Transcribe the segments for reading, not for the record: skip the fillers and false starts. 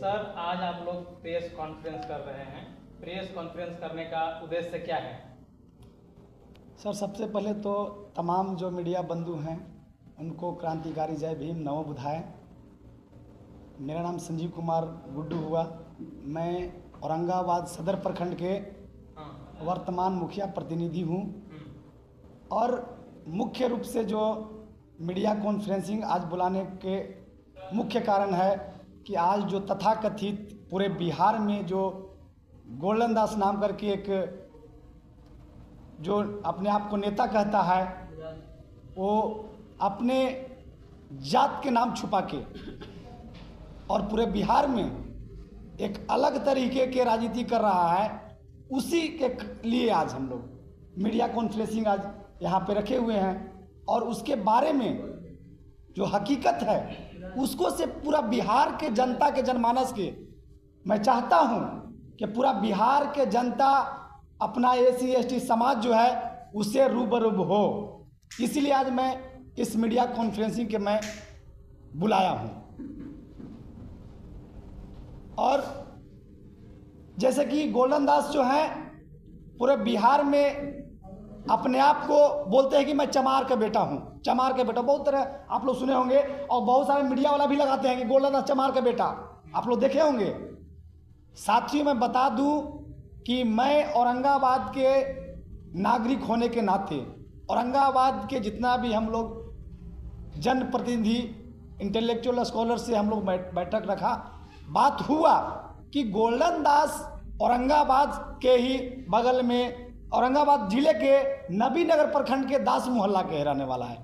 Sir, आज आप लोग प्रेस कॉन्फ्रेंस कर रहे हैं। प्रेस कॉन्फ्रेंस करने का उद्देश्य क्या है? सर, सबसे पहले तो तमाम जो मीडिया बंधु हैं उनको क्रांतिकारी जय भीम नमो बुधाए। मेरा नाम संजीव कुमार गुड्डू हुआ। मैं औरंगाबाद सदर प्रखंड के वर्तमान मुखिया प्रतिनिधि हूँ। और मुख्य रूप से जो मीडिया कॉन्फ्रेंसिंग आज बुलाने के मुख्य कारण है कि आज जो तथाकथित पूरे बिहार में जो गोल्डन दास नाम करके एक जो अपने आप को नेता कहता है, वो अपने जात के नाम छुपा के और पूरे बिहार में एक अलग तरीके के राजनीति कर रहा है। उसी के लिए आज हम लोग मीडिया कॉन्फ्रेंसिंग आज यहाँ पे रखे हुए हैं और उसके बारे में जो हकीकत है उसको से पूरा बिहार के जनता के जनमानस के मैं चाहता हूँ कि पूरा बिहार के जनता अपना SC ST समाज जो है उससे रूबरूब हो। इसीलिए आज मैं इस मीडिया कॉन्फ्रेंसिंग के मैं बुलाया हूँ। और जैसे कि गोल्डन दास जो है पूरे बिहार में अपने आप को बोलते हैं कि मैं चमार का बेटा हूँ। चमार का बेटा बहुत तरह आप लोग सुने होंगे और बहुत सारे मीडिया वाला भी लगाते हैं कि गोल्डन दास चमार का बेटा, आप लोग देखे होंगे। साथियों, मैं बता दूं कि मैं औरंगाबाद के नागरिक होने के नाते औरंगाबाद के जितना भी हम लोग जनप्रतिनिधि इंटेलेक्चुअल स्कॉलर से हम लोग बैठक रखा, बात हुआ कि गोल्डन दास औरंगाबाद के ही बगल में औरंगाबाद जिले के नबीनगर प्रखंड के दास मोहल्ला के रहने वाला है।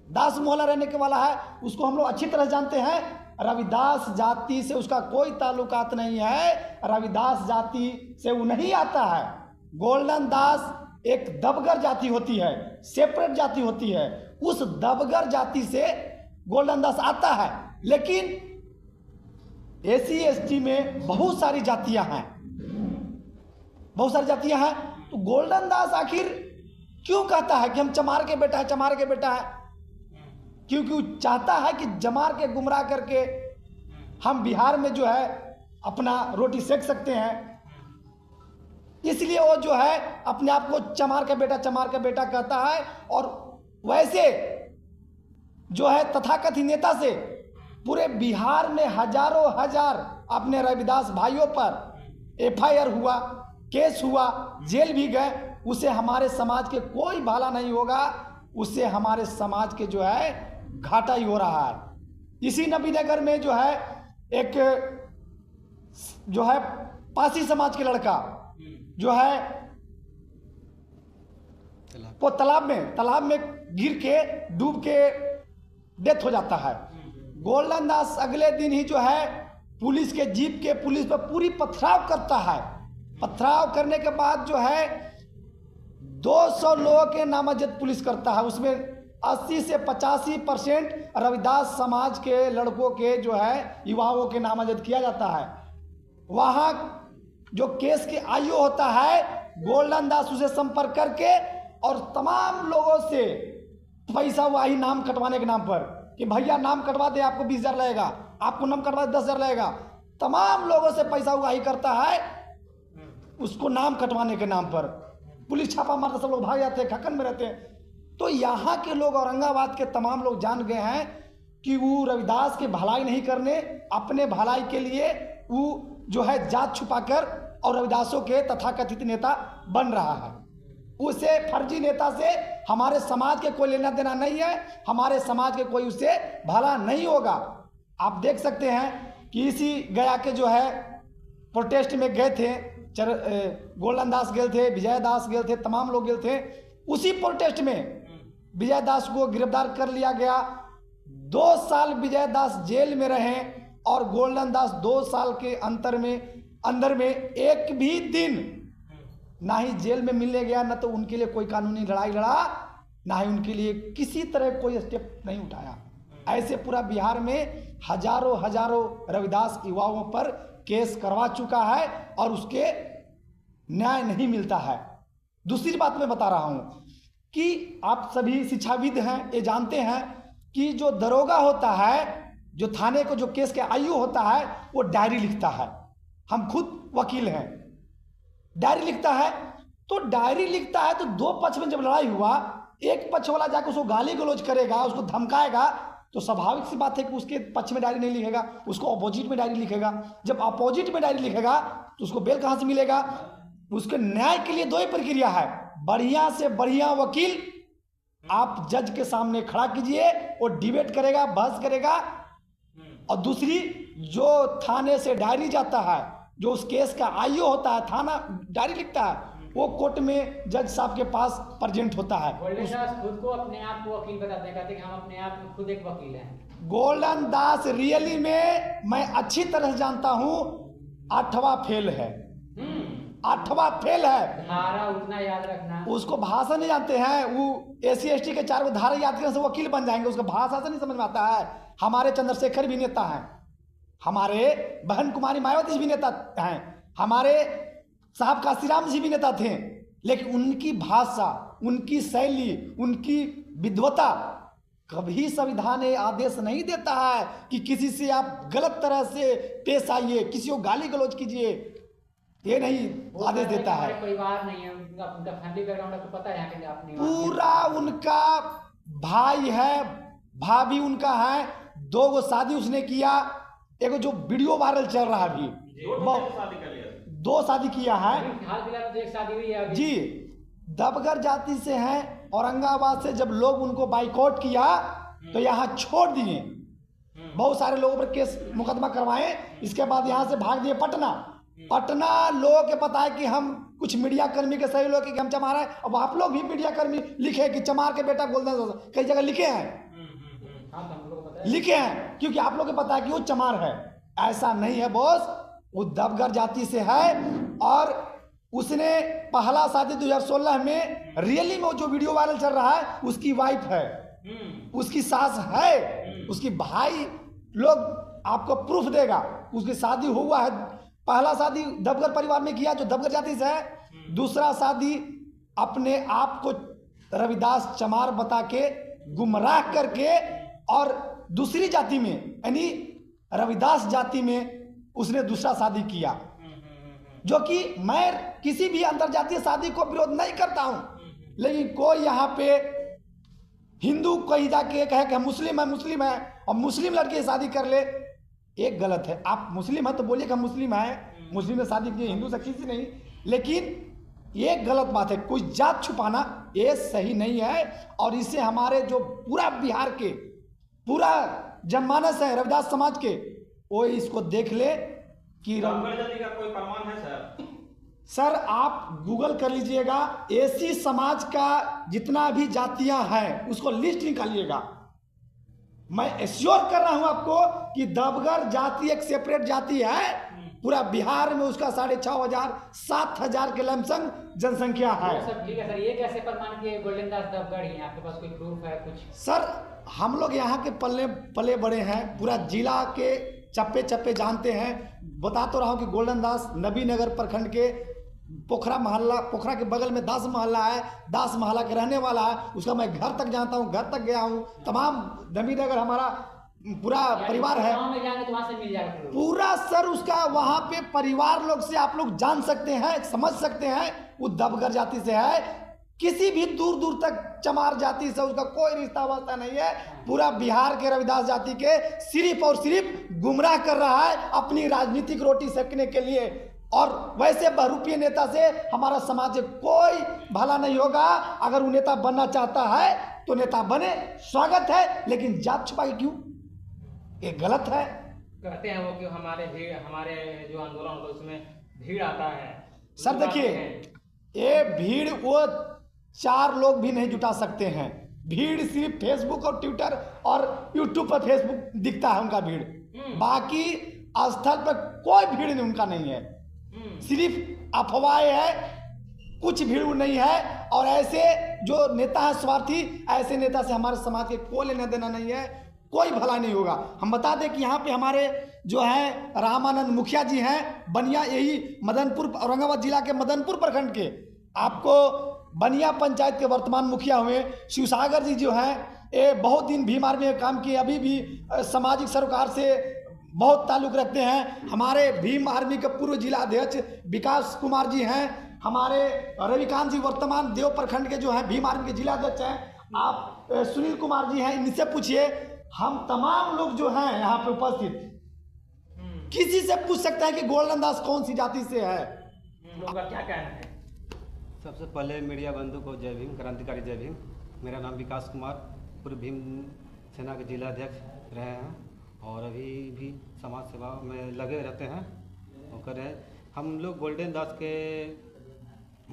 दास मोहल्ला रहने के वाला है, उसको हम लोग अच्छी तरह जानते हैं। रविदास जाति से उसका कोई ताल्लुकात नहीं है, रविदास जाति से वो नहीं आता है। गोल्डन दास एक दबगर जाति होती है, सेपरेट जाति होती है। उस दबगर जाति से गोल्डन दास आता है। लेकिन SC ST में बहुत सारी जातियां हैं, बहुत सारी जातियां हैं। तो गोल्डन दास आखिर क्यों कहता है कि हम चमार के बेटा है, चमार के बेटा है? क्योंकि चाहता है कि जमार के गुमराह करके हम बिहार में जो है अपना रोटी सेक सकते हैं। इसलिए वो जो है अपने आप को चमार का बेटा, चमार का बेटा कहता है। और वैसे जो है तथाकथित नेता से पूरे बिहार में हजारों हजार अपने रविदास भाइयों पर FIR हुआ, केस हुआ, जेल भी गए। उसे हमारे समाज के कोई भला नहीं होगा, उससे हमारे समाज के जो है घाटा ही हो रहा है। इसी नबीनगर में जो है एक जो है पासी समाज के लड़का जो है वो तालाब में गिर के डूब के डेथ हो जाता है। गोल्डन दास अगले दिन ही जो है पुलिस के जीप के पुलिस पर पूरी पथराव करता है। पथराव करने के बाद जो है 200 लोगों के नामजद पुलिस करता है। उसमें 80 से 85% रविदास समाज के लड़कों के जो है युवाओं के नामजद किया जाता है। वहाँ जो केस के IO होता है, गोल्डन दास उसे संपर्क करके और तमाम लोगों से पैसा वाही नाम कटवाने के नाम पर कि भैया नाम कटवा दे, आपको 20,000 लगेगा, आपको नाम कटवा दे 10,000 लगेगा। तमाम लोगों से पैसा उगाही करता है उसको नाम कटवाने के नाम पर। पुलिस छापा मारता, सब लोग भाग जाते हैं, खक्कन में रहते हैं। तो यहाँ के लोग, औरंगाबाद के तमाम लोग जान गए हैं कि वो रविदास की भलाई नहीं करने, अपने भलाई के लिए वो जो है जात छुपाकर और रविदासों के तथाकथित नेता बन रहा है। उसे फर्जी नेता से हमारे समाज के कोई लेना देना नहीं है, हमारे समाज के कोई उससे भला नहीं होगा। आप देख सकते हैं कि इसी गया के जो है प्रोटेस्ट में गए थे, गोल्डन दास गए थे, विजय दास गए थे, तमाम लोग गए थे। उसी प्रोटेस्ट में विजय दास को गिरफ्तार कर लिया गया। 2 साल विजय दास जेल में रहे और गोल्डन दास 2 साल के अंदर में एक भी दिन ना ही जेल में मिलने गया, ना तो उनके लिए कोई कानूनी लड़ाई लड़ा, ना ही उनके लिए किसी तरह कोई स्टेप नहीं उठाया। ऐसे पूरा बिहार में हजारों रविदास युवाओं पर केस करवा चुका है और उसके न्याय नहीं मिलता है। दूसरी बात मैं बता रहा हूं कि आप सभी शिक्षाविद हैं, ये जानते हैं कि जो दरोगा होता है जो थाने को जो केस के आयु होता है वो डायरी लिखता है। हम खुद वकील हैं, डायरी लिखता है। तो डायरी लिखता है तो दो पक्ष में जब लड़ाई हुआ, एक पक्ष वाला जाकर उसको गाली गलौज करेगा, उसको धमकाएगा, तो स्वाभाविक सी बात है कि उसके पक्ष में डायरी नहीं लिखेगा, उसको अपोजिट में डायरी लिखेगा। जब अपोजिट में डायरी लिखेगा तो उसको बेल कहाँ से मिलेगा? उसके न्याय के लिए दो ही प्रक्रिया है, बढ़िया से बढ़िया वकील आप जज के सामने खड़ा कीजिए, वो डिबेट करेगा, बहस करेगा। और दूसरी, जो थाने से डायरी जाता है, जो उस केस का आयु होता है, थाना डायरी लिखता है, वो कोर्ट में जज साहब के पास प्रेजेंट होता है। गोल्डन दास खुद को अपने आप को वकील बताते हैं, कहते हैं कि हम अपने आप में खुद एक वकील हैं। गोल्डन दास रियली में मैं अच्छी तरह से जानता हूँ 8वां फेल है, 8वां फेल है। धारा उतना याद रखना, उसको भाषा नहीं जानते हैं, वो SC ST के 4 धारा याद करने से वकील बन जाएंगे, उसको भाषा से नहीं समझ में आता है। हमारे चंद्रशेखर भी नेता हैं, हमारे बहन कुमारी मायावती जी भी नेता हैं, हमारे साहब काशीराम जी भी नेता थे, लेकिन उनकी भाषा, उनकी शैली, उनकी विद्वता, कभी संविधान ये आदेश नहीं देता है कि किसी से आप गलत तरह से पेश आइए, किसी को गाली गलौज कीजिए, ये नहीं आदेश देता है। परिवार नहीं है उनका फैमिली बैकग्राउंड आपको पता है, यहाँ के अपनी पूरा उनका भाई है, भाभी उनका है, 2 शादी उसने किया, एक जो वीडियो वायरल चल रहा है अभी, 2 शादी किया है। हाल फिलहाल तो एक शादी हुई है अभी। जी, दबगर जाति से हैं, औरंगाबाद से जब लोग उनको बाइकआउट किया तो यहाँ छोड़ दिए, बहुत सारे लोगों पर केस मुकदमा करवाए, इसके बाद यहाँ से भाग दिए पटना। पटना लोगों के पता है कि हम कुछ मीडिया कर्मी के सही लोग कि हम चमार है, अब आप लोग भी मीडिया कर्मी लिखे कि चमार के बेटा गोल्डन, कई जगह लिखे हैं, लिखे हैं, क्योंकि आप लोग को पता है कि वो चमार है। ऐसा नहीं है बॉस, वो दबगर जाति से है, और उसने पहला शादी 2016 में रियली में जो वीडियो वायरल चल रहा है, उसकी वाइफ है, उसकी सास है, उसकी भाई लोग आपको प्रूफ देगा, उसकी शादी हुआ है। पहला शादी दबगर परिवार में किया जो दबगर जाति से है, दूसरा शादी अपने आप को रविदास चमार बता के गुमराह करके और दूसरी जाति में यानी रविदास जाति में उसने दूसरा शादी किया। जो कि मैं किसी भी अंतरजातीय शादी को विरोध नहीं करता हूं, लेकिन कोई यहाँ पे हिंदू कहीं जाके कहे कि हम मुस्लिम है और मुस्लिम लड़के की शादी कर ले, एक गलत है। आप मुस्लिम है तो बोलिए कि हम मुस्लिम है, मुस्लिम ने शादी की, हिंदू से किसी नहीं, लेकिन ये गलत बात है। कोई जात छुपाना ये सही नहीं है, और इससे हमारे जो पूरा बिहार के पूरा जनमानस है रविदास समाज के, वो इसको देख ले कि दबगर जाति का कोई प्रमाण है सर? सर आप गूगल कर लीजिएगा, एसी समाज का जितना भी जातियां हैं उसको लिस्ट निकालिएगा। मैं एश्योर कर रहा हूं आपको कि दबगर जाति एक सेपरेट जाति है, पूरा बिहार में उसका 6,500 7,000 के लमसम जनसंख्या है। सब ठीक है सर, ये कैसे प्रमाण किए गोल्डन दास दबगढ़ ही? आपके पास कोई प्रूफ है कुछ? सर हम लोग यहाँ के पले बड़े हैं, पूरा जिला के चप्पे चप्पे जानते हैं। बता तो रहा हूँ कि गोल्डन दास नबीनगर प्रखंड के पोखरा मोहल्ला, पोखरा के बगल में दास मोहल्ला है, दास मोहल्ला के रहने वाला है, उसका मैं घर तक जानता हूँ, घर तक गया हूँ, तमाम नबीनगर हमारा पूरा परिवार है, गाँव में जाएंगे तो वहाँ से मिल जाएगा पूरा सर उसका वहाँ पे परिवार लोग से आप लोग जान सकते हैं, समझ सकते हैं वो दबगर जाति से है। किसी भी दूर दूर तक चमार जाति से उसका कोई रिश्ता वास्ता नहीं है। पूरा बिहार के रविदास जाति के सिर्फ और सिर्फ गुमराह कर रहा है अपनी राजनीतिक रोटी सेकने के लिए, और वैसे बहुरूपीय नेता से हमारा समाज कोई भला नहीं होगा। अगर वो नेता बनना चाहता है तो नेता बने, स्वागत है, लेकिन जात छुपा के क्यों, ये गलत है। कहते हैं वो कि हमारे जो आंदोलन होता है उसमें भीड़ आता है। सर देखिए, ये भीड़ वो 4 लोग भी नहीं जुटा सकते हैं। भीड़ सिर्फ फेसबुक और ट्विटर और यूट्यूब पर फेसबुक दिखता है उनका भीड़, बाकी स्थल पर कोई भीड़ नहीं उनका नहीं है, सिर्फ अफवाहें है, कुछ भीड़ नहीं है। और ऐसे जो नेता है स्वार्थी, ऐसे नेता से हमारे समाज के कोई लेना देना नहीं है, कोई भला नहीं होगा। हम बता दें कि यहाँ पे हमारे जो है रामानंद मुखिया जी हैं, बनिया, यही मदनपुर, औरंगाबाद जिला के मदनपुर प्रखंड के, आपको बनिया पंचायत के वर्तमान मुखिया हुए। शिवसागर जी जो हैं ये बहुत दिन भीम आर्मी में काम किए, अभी भी सामाजिक सरोकार से बहुत ताल्लुक़ रखते हैं। हमारे भीम आर्मी के पूर्व जिला अध्यक्ष विकास कुमार जी हैं, हमारे रविकांत जी वर्तमान देव प्रखंड के जो हैं भीम आर्मी के जिला अध्यक्ष हैं, आप सुनील कुमार जी हैं, इनसे पूछिए। हम तमाम लोग जो हैं यहाँ पे उपस्थित किसी से पूछ सकते हैं कि गोल्डन दास कौन सी जाति से है। लोगों का क्या कहना है? सबसे पहले मीडिया बंधु को जय भीम, क्रांतिकारी जय भीम। मेरा नाम विकास कुमार, पूर्व भीम सेना के जिला अध्यक्ष रहे हैं और अभी भी समाज सेवा में लगे रहते हैं और कर रहे हैं। हम लोग गोल्डन दास के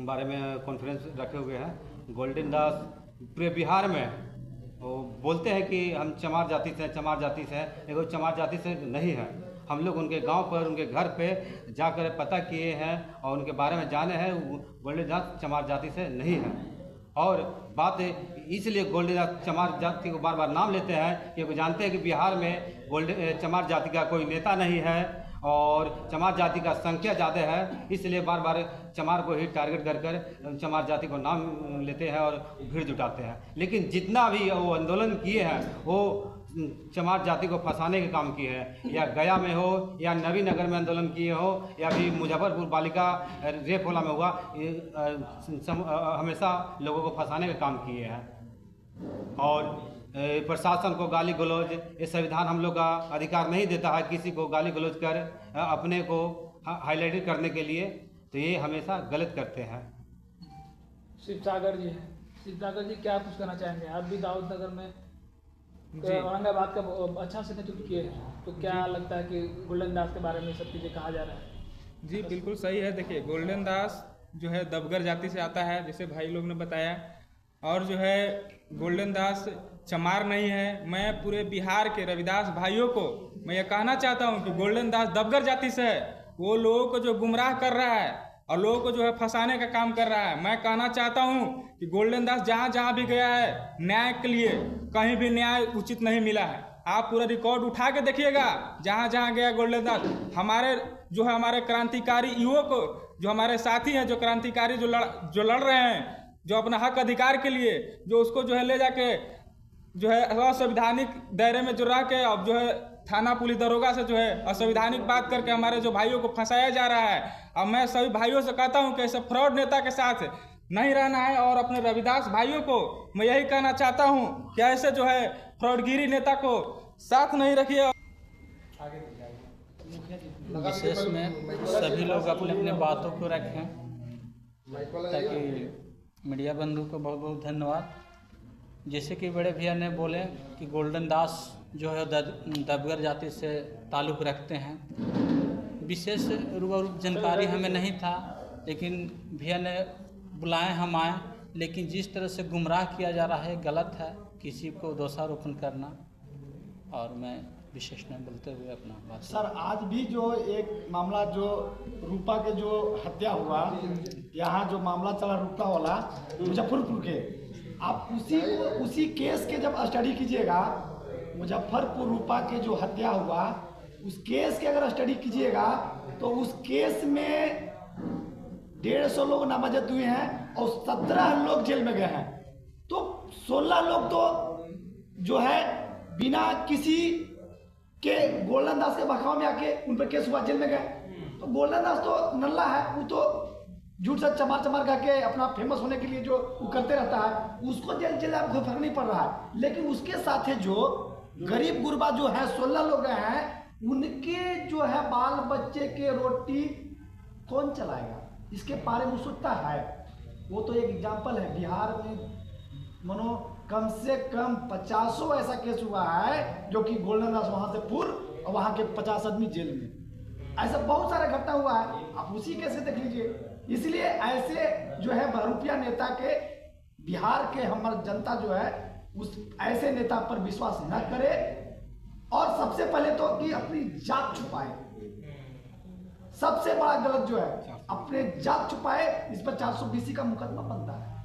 बारे में कॉन्फ्रेंस रखे हुए हैं। गोल्डन दास पूरे बिहार में वो बोलते हैं कि हम चमार जाति से हैं, चमार जाति से हैं, लेकिन चमार जाति से नहीं है। हम लोग उनके गांव पर, उनके घर पे जाकर पता किए हैं और उनके बारे में जाने हैं। गोल्डन दास चमार जाति से नहीं है। और बात इसलिए गोल्डन दास चमार जाति को बार बार नाम लेते हैं कि वो जानते हैं कि बिहार में गोल्डन चमार जाति का कोई नेता नहीं है और चमार जाति का संख्या ज़्यादा है, इसलिए बार बार चमार को ही टारगेट कर कर चमार जाति को नाम लेते हैं और भीड़ जुटाते हैं। लेकिन जितना भी वो आंदोलन किए हैं वो चमार जाति को फंसाने के काम किए हैं, या गया में हो या नवीनगर में आंदोलन किए हो या भी मुजफ्फरपुर बालिका रेप होला में हुआ, हमेशा लोगों को फंसाने का काम किए हैं। और प्रशासन को गाली गलौज, ये संविधान हम लोग का अधिकार नहीं देता है किसी को गाली गलौज कर अपने को हाईलाइट करने के लिए, तो ये हमेशा गलत करते हैं। शिवसागर जी हैं, शिवसागर जी क्या कुछ कहना चाहेंगे? आप भी दाऊद नगर में औरंगाबाद का अच्छा से नेतृत्व किए हैं, तो क्या लगता है कि गोल्डन दास के बारे में सब चीज़ें कहा जा रहा है? जी बिल्कुल सही है। देखिए गोल्डन दास जो है दबगर जाति से आता है, जैसे भाई लोग ने बताया, और जो है गोल्डन दास चमार नहीं है। मैं पूरे बिहार के रविदास भाइयों को मैं ये कहना चाहता हूँ कि गोल्डन दास दबगर जाति से है। वो लोगों को जो गुमराह कर रहा है और लोगों को जो है फंसाने का काम कर रहा है। मैं कहना चाहता हूँ कि गोल्डन दास जहाँ जहाँ भी गया है न्याय के लिए, कहीं भी न्याय उचित नहीं मिला है। आप पूरा रिकॉर्ड उठा के देखिएगा, जहाँ जहाँ गया गोल्डन दास, हमारे जो है हमारे क्रांतिकारी युवक जो हमारे साथी हैं, जो क्रांतिकारी जो लड़ रहे हैं, जो अपना हक अधिकार के लिए, जो उसको जो है ले जाके जो है असंवैधानिक दायरे में जो रह के अब जो है थाना पुलिस दरोगा से जो है असंवैधानिक बात करके हमारे जो भाइयों को फंसाया जा रहा है। अब मैं सभी भाइयों से कहता हूं कि ऐसे फ्रॉड नेता के साथ नहीं रहना है और अपने रविदास भाइयों को मैं यही कहना चाहता हूं कि ऐसे जो है फ्रॉडगिरी नेता को साथ नहीं रखिए। विशेष में सभी लोग अपने अपने बातों को रखें, ताकि मीडिया बंधु को बहुत बहुत धन्यवाद। जैसे कि बड़े भैया ने बोले कि गोल्डन दास जो है दबगर जाति से ताल्लुक़ रखते हैं। विशेष रूबरू जानकारी हमें नहीं था, लेकिन भैया ने बुलाए, हम आए। लेकिन जिस तरह से गुमराह किया जा रहा है गलत है, किसी को दोषारोपण करना। और मैं विशेष में बोलते हुए अपना बात। सर आज भी जो एक मामला जो रूपा के जो हत्या हुआ, यहाँ जो मामला चला रूपा वाला मुजफ्फरपुर के, आप उसी केस के जब स्टडी कीजिएगा, मुजफ्फरपुर रूपा के जो हत्या हुआ उस केस के अगर स्टडी कीजिएगा तो उस केस में 150 लोग नामजद हुए हैं और 17 लोग जेल में गए हैं। तो 16 लोग तो जो है बिना किसी के गोल्डन दास के बखाव में आके उन पर केस हुआ, जेल में गए। तो गोल्डन दास तो नल्ला है, वो तो झूठ सच चमार चमार करके अपना फेमस होने के लिए जो वो करते रहता है, उसको जेल आपको फर्क नहीं पड़ रहा है। लेकिन उसके साथ जो गरीब गुरबा जो है 16 लोग हैं, उनके जो है बाल बच्चे के रोटी कौन चलाएगा, इसके बारे में सोचता है। वो तो एक एग्जाम्पल है। बिहार में मानो कम से कम 50 ऐसा केस हुआ है जो कि गोल्डन दास वहाँ से पूर्व और वहाँ के 50 आदमी जेल में। ऐसा बहुत सारा घटना हुआ है, आप उसी केस से देख लीजिए। इसलिए ऐसे जो है बहुरूपिया नेता के बिहार के हमारी जनता जो है उस ऐसे नेता पर विश्वास न करे, और सबसे पहले तो कि अपनी जात छुपाए। सबसे बड़ा गलत जो है अपने जात छुपाए, इस पर 420 का मुकदमा बनता है।